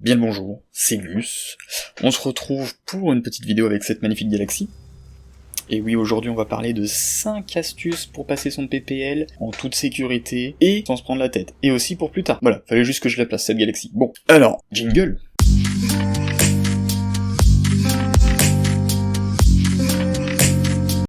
Bien le bonjour, c'est Gus. On se retrouve pour une petite vidéo avec cette magnifique galaxie. Et oui, aujourd'hui on va parler de 5 astuces pour passer son PPL en toute sécurité et sans se prendre la tête. Et aussi pour plus tard. Voilà, fallait juste que je la place cette galaxie. Bon, alors, jingle.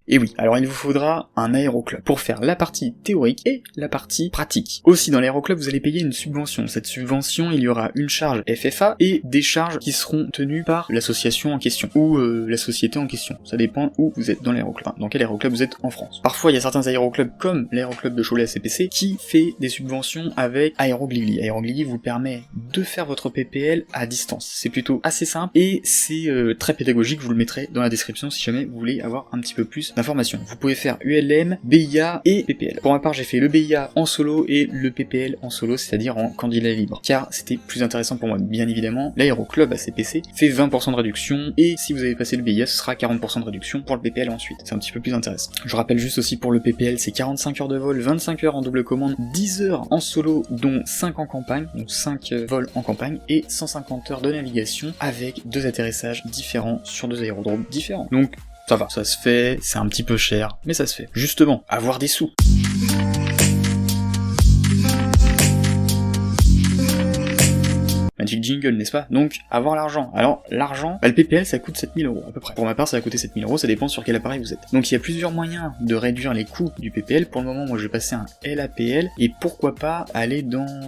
Et oui, alors il vous faudra un aéroclub pour faire la partie théorique et la partie pratique. Aussi dans l'aéroclub vous allez payer une subvention. Cette subvention, il y aura une charge FFA et des charges qui seront tenues par l'association en question, ou la société en question. Ça dépend où vous êtes dans l'aéroclub, dans quel aéroclub vous êtes en France. Parfois il y a certains aéroclubs comme l'aéroclub de Cholet ACPC qui fait des subventions avec Aeroglili. Aeroglili vous permet de faire votre PPL à distance. C'est plutôt assez simple et c'est très pédagogique, je vous le mettrai dans la description si jamais vous voulez avoir un petit peu plus d'informations. Vous pouvez faire ULM, BIA et PPL. Pour ma part, j'ai fait le BIA en solo et le PPL en solo, c'est-à-dire en candidat libre, car c'était plus intéressant pour moi. Bien évidemment, l'aéroclub ACPC fait 20% de réduction, et si vous avez passé le BIA, ce sera 40% de réduction pour le PPL ensuite. C'est un petit peu plus intéressant. Je rappelle juste aussi pour le PPL, c'est 45 heures de vol, 25 heures en double commande, 10 heures en solo, dont 5 en campagne, donc 5 vols en campagne, et 150 heures de navigation avec 2 atterrissages différents sur 2 aérodromes différents. Donc, ça va, ça se fait, c'est un petit peu cher, mais ça se fait. Justement, avoir des sous. Magic jingle, n'est-ce pas? Donc, avoir l'argent. Alors, l'argent, le PPL, ça coûte 7000 € à peu près. Pour ma part, ça va coûter 7000 €, ça dépend sur quel appareil vous êtes. Donc, il y a plusieurs moyens de réduire les coûts du PPL. Pour le moment, moi, je vais passer un LAPL, et pourquoi pas aller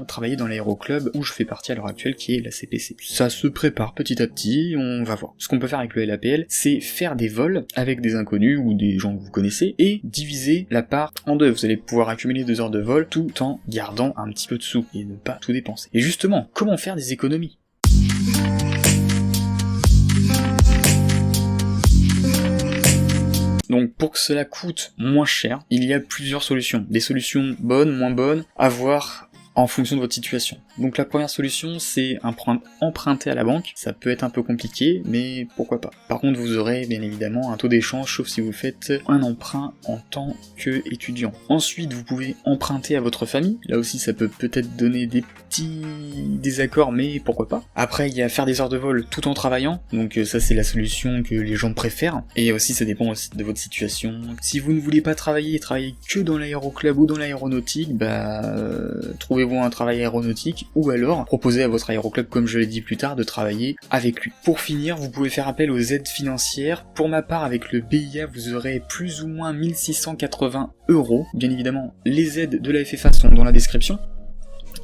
travailler dans l'aéroclub où je fais partie à l'heure actuelle, qui est la CPC. Ça se prépare petit à petit, on va voir. Ce qu'on peut faire avec le LAPL, c'est faire des vols avec des inconnus ou des gens que vous connaissez, et diviser la part en deux. Vous allez pouvoir accumuler 2 heures de vol, tout en gardant un petit peu de sous, et ne pas tout dépenser. Et justement, comment faire des économies? Donc pour que cela coûte moins cher, il y a plusieurs solutions. Des solutions bonnes, moins bonnes, à voir en fonction de votre situation. Donc la première solution, c'est emprunter à la banque. Ça peut être un peu compliqué, mais pourquoi pas. Par contre, vous aurez bien évidemment un taux d'échange, sauf si vous faites un emprunt en tant qu'étudiant. Ensuite, vous pouvez emprunter à votre famille. Là aussi, ça peut peut-être donner des petits désaccords, mais pourquoi pas. Après, il y a faire des heures de vol tout en travaillant. Donc ça, c'est la solution que les gens préfèrent. Et aussi, ça dépend aussi de votre situation. Si vous ne voulez pas travailler que dans l'aéroclub ou dans l'aéronautique, trouvez-vous un travail aéronautique, ou alors proposez à votre aéroclub, comme je l'ai dit plus tard, de travailler avec lui. Pour finir, vous pouvez faire appel aux aides financières. Pour ma part, avec le BIA, vous aurez plus ou moins 1680 €. Bien évidemment, les aides de la FFA sont dans la description,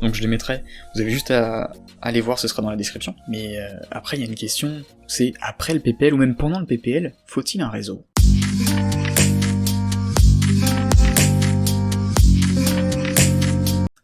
donc je les mettrai, vous avez juste à aller voir, ce sera dans la description. Mais après, il y a une question, c'est après le PPL, ou même pendant le PPL, faut-il un réseau ?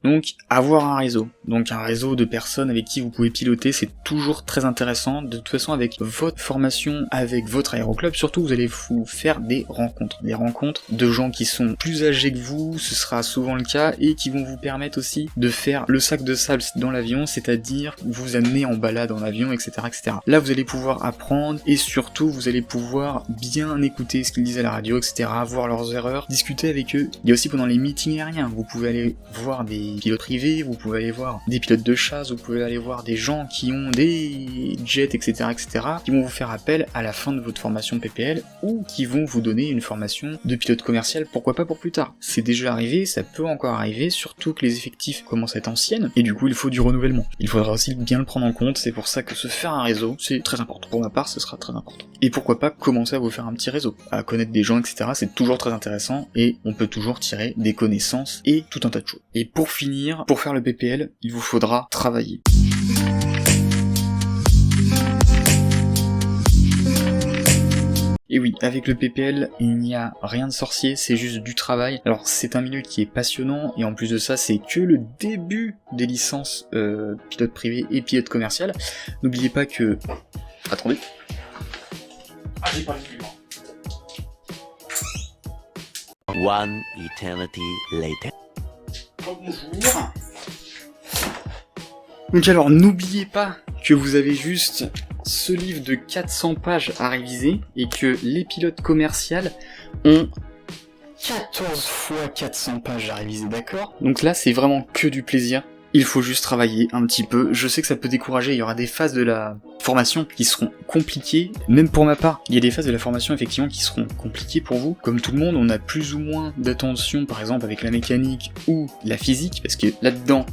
Donc, avoir un réseau. Donc, un réseau de personnes avec qui vous pouvez piloter, c'est toujours très intéressant. De toute façon, avec votre formation, avec votre aéroclub, surtout, vous allez vous faire des rencontres. Des rencontres de gens qui sont plus âgés que vous, ce sera souvent le cas, et qui vont vous permettre aussi de faire le sac de sable dans l'avion, c'est-à-dire vous amener en balade en avion, etc., etc. Là, vous allez pouvoir apprendre, et surtout, vous allez pouvoir bien écouter ce qu'ils disent à la radio, etc., voir leurs erreurs, discuter avec eux. Il y a aussi pendant les meetings aériens, vous pouvez aller voir des pilotes privés, vous pouvez aller voir des pilotes de chasse, vous pouvez aller voir des gens qui ont des jets, etc., etc., qui vont vous faire appel à la fin de votre formation PPL, ou qui vont vous donner une formation de pilote commercial, pourquoi pas pour plus tard. C'est déjà arrivé, ça peut encore arriver, surtout que les effectifs commencent à être anciennes, et du coup il faut du renouvellement. Il faudra aussi bien le prendre en compte, c'est pour ça que se faire un réseau, c'est très important. Pour ma part, ce sera très important. Et pourquoi pas commencer à vous faire un petit réseau, à connaître des gens, etc., c'est toujours très intéressant, et on peut toujours tirer des connaissances, et tout un tas de choses. Et pour finir, pour faire le PPL, il vous faudra travailler. Et oui, avec le PPL, il n'y a rien de sorcier, c'est juste du travail. Alors c'est un milieu qui est passionnant, et en plus de ça, c'est que le début des licences pilote privé et pilote commercial. N'oubliez pas que... Attendez. Ah, j'ai pas le livre. One eternity later. Bonjour. Donc alors, n'oubliez pas que vous avez juste ce livre de 400 pages à réviser, et que les pilotes commerciaux ont 14 fois 400 pages à réviser, d'accord? Donc là, c'est vraiment que du plaisir. il faut juste travailler un petit peu. Je sais que ça peut décourager, il y aura des phases de la formation qui seront compliquées, même pour ma part. Il y a des phases de la formation effectivement qui seront compliquées pour vous. Comme tout le monde, on a plus ou moins d'attention, par exemple avec la mécanique ou la physique, parce que là-dedans,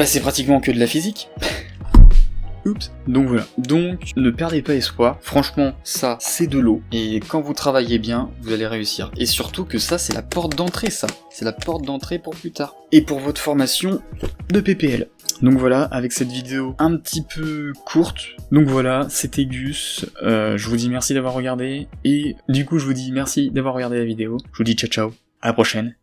c'est pratiquement que de la physique. Oups. Donc voilà. Donc ne perdez pas espoir. Franchement, ça c'est de l'eau. Et quand vous travaillez bien, vous allez réussir. Et surtout que ça c'est la porte d'entrée, ça. C'est la porte d'entrée pour plus tard. Et pour votre formation de PPL. Donc voilà, avec cette vidéo un petit peu courte. Donc voilà, c'était Gus. Je vous dis merci d'avoir regardé. Et du coup, je vous dis merci d'avoir regardé la vidéo. Je vous dis ciao ciao. À la prochaine.